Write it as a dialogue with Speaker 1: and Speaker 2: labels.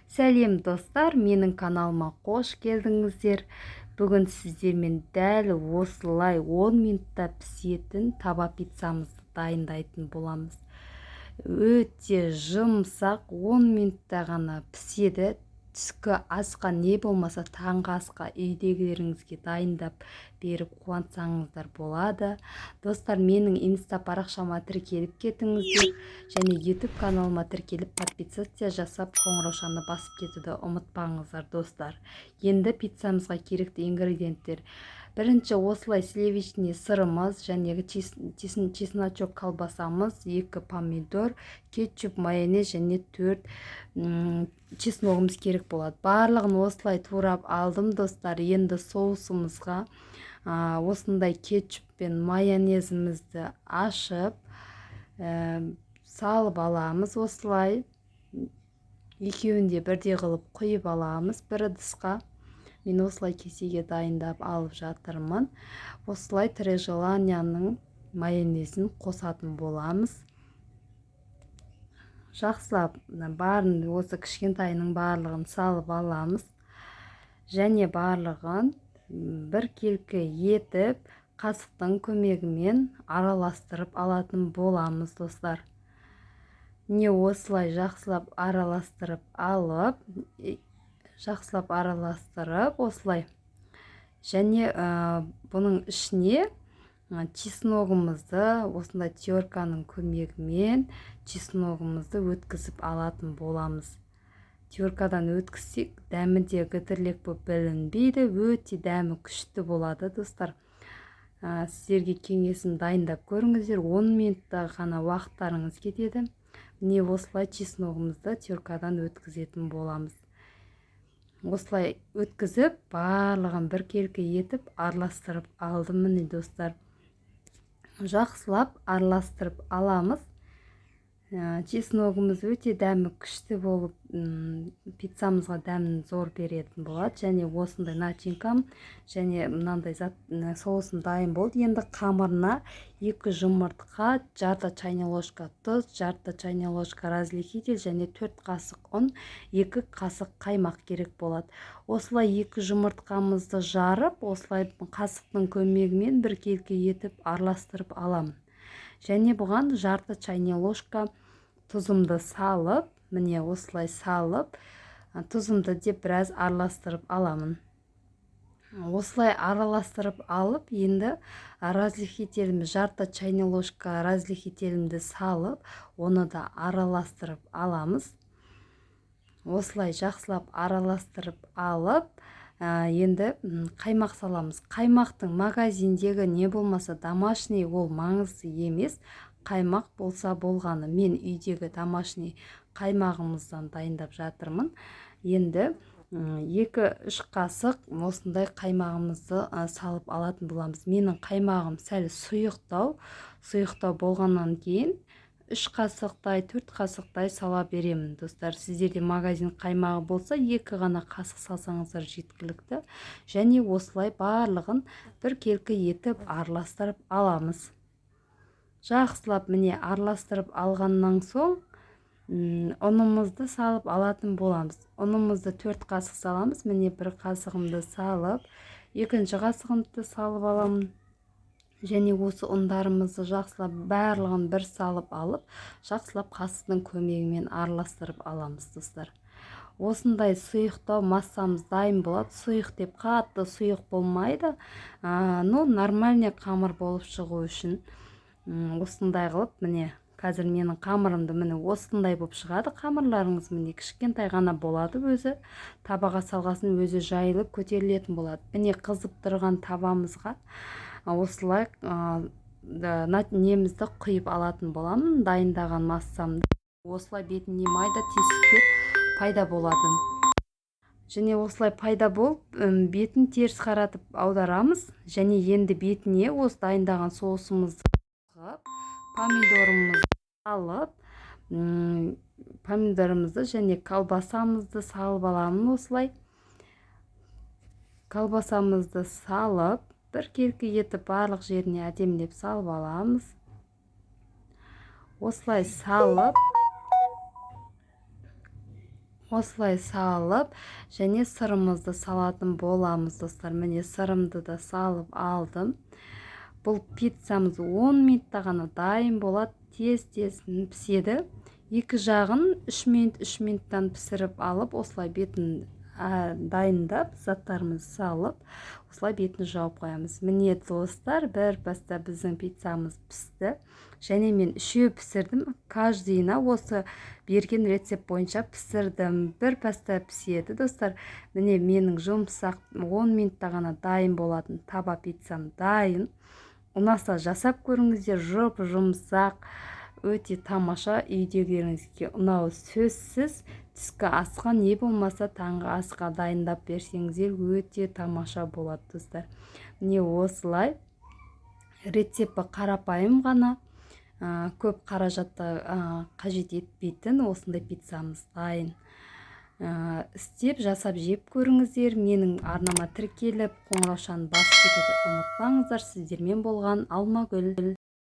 Speaker 1: Сәлем достар, менің каналыма қош келдіңіздер. Бүгін сіздермен дәл осылай 10 минутта пісетін таба пиццамызды дайындайтын боламыз. Өте жұмсақ, 10 минутта ғана піседі. Түскі асқа не болмаса таңғы асқа үйдегілеріңізге дайындап беріп қуантсаңыздар болады. Достар, менің инста парақшама тіркеліп кетіңіздер және YouTube каналыма тіркеліп подписаться жасап қоңыраушаны басып кетуді ұмытпаңыздар достар. Енді пиццамызға керекті ингредиенттер: бірінші осылай сливочный сырымыз және чесночок колбасамыз, 2 помидор, кетчуп, майонез және 4 чесногымыз керек болады. Барлығын осылай турап алдым достар. Енді соусымызға осындай кетчуп пен майонезімізді ашып салып аламыз. Осылай екеуінде бірдей қылып құйып аламыз бір ыдысқа. Мен осылай кесеге дайындап алып жатырмын. Осылай Трежеланияның майонезін қосатын боламыз. Жақсылап барын осы кішкентайының барлығын салып аламыз. Және барлығын біркелкі етіп қасықтың көмегімен араластырып алатын боламыз достар. Не осылай жақсылап араластырып осылай. Және бұның ішіне чесногымызды осындай терканың көмегімен чесногымызды өткізіп алатын боламыз. Теркадан өткізсек, дәмі де гүдірлік болып білінбейді, өте дәмі күшті болады достар. Сіздерге кеңесін дайындап көріңіздер, 10 минутта ғана уақыттарыңыз кетеді. Не осылай чесногымызды теркадан өткізетін боламыз. Осылай өткізіп, барлығын біркелкі етіп араластырып алдым міне достар. Жақсылап араластырып аламыз. Чесногымыз өте дәмі күшті болып, пиццамызға дәмін зор беретін болады. Және осындай начинкам және мынандай соусым дайын болды. Енді қамырына 2 жұмыртқа, жарты чайный ложка тұз, жарты чайный ложка разрыхитель және 4 қасық ұн, 2 қасық қаймақ керек болады. Осылай 2 жұмыртқамызды жарып, осылай қасықтың көмегімен біркелкі етіп араластырып аламын. Және бұған жарты чайный ложка тұзымды салып, міне осылай салып, тұзымды деп біраз араластырып аламын. Осылай араластырып алып, енді разрыхителімді, жарты чайный ложка разрыхителімді салып, оны да араластырып аламыз. Осылай жақсылап араластырып алып, енді қаймақ саламыз. Қаймақтың магазиндегі не болмаса домашний ол маңызды емес. Қаймақ болса болғаны. Мен үйдегі домашний қаймағымыздан дайындап жатырмын. Енді 2-3 қасық осындай қаймағымызды салып алатын боламыз. Менің қаймағым сәл сұйықтау болғаннан кейін 3 қасықтай, 4 қасықтай сала беремін достар. Сіздерде магазин қаймағы болса 2 ғана қасық салсаңыздар жеткілікті. Және осылай барлығын біркелкі етіп араластырып аламыз. Жақсылап міне араластырып алғаннан соң ұнымызды салып алатын боламыз. Ұнымызды 4 қасық саламыз. Міне 1 қасығымды салып, 2-ші қасығымды салып аламын. Және осы ұндарымызды жақсылап барлығын бір салып алып, жақсылап қасықтың көмегімен араластырып аламыз достар. Осындай сұйықтау массамыз дайын болады. Сұйық деп қатты сұйық болмайды. Нормальный қамыр болып шығу үшін осындай қылып, міне қазір менің қамырымды міне осындай болып шығады. Қамырларыңыз міне кішкентай ғана болады, өзі табаға салғасын өзі жайылып көтерілетін болады. Міне қызып тұрған табамызға осылай немізді құйып алатын боламын. Дайындаған массамды осылай бетіне майда тесіктер пайда болады. Және осылай пайда болып, бетін теріс қаратып аударамыз. Және енді бетіне осы дайындаған соусымызды помидорымызды алып, помидорымызды және колбасамызды салып аламын. Осылай колбасамызды салып, біркелкі етіп барлық жеріне әдемілеп салып аламыз. Осылай салып осылай салып және сырымызды салатын боламыз достар. Міне сырымды да салып алдым. Бұл пиццамыз 10 минутта ғана дайын болады, тез піседі. Екі жағын 3 минуттан пісіріп алып, осылай бетін дайындап, заттарымызды салып, осылай бетін жауып қоямыз. Міне достар, бір баста біздің пиццамыз пісті. Және мен үшеу пісірдім. Каждыйына осы берген рецепт бойынша пісірдім. Бір паста піседі достар. Міне менің жұмсақ 10 минутта ғана дайын болатын таба пиццам дайын. Ұнаса жасап көріңіздер. Жұмсақ, өте тамаша. Үйдегілеріңізге ұнауы сөзсіз. Түскі асқа не болмаса таңғы асқа дайындап берсеңіздер өте тамаша болады достар. Міне осылай. Рецепті қарапайым ғана. Көп қаражатты қажет етпейтін осындай пиццамыз дайын. Істеп жасап жеп көріңіздер. Менің арнама тіркеліп қоңыраушаны басып кетуді ұмытпаңыздар. Сіздермен болған Алмагүл.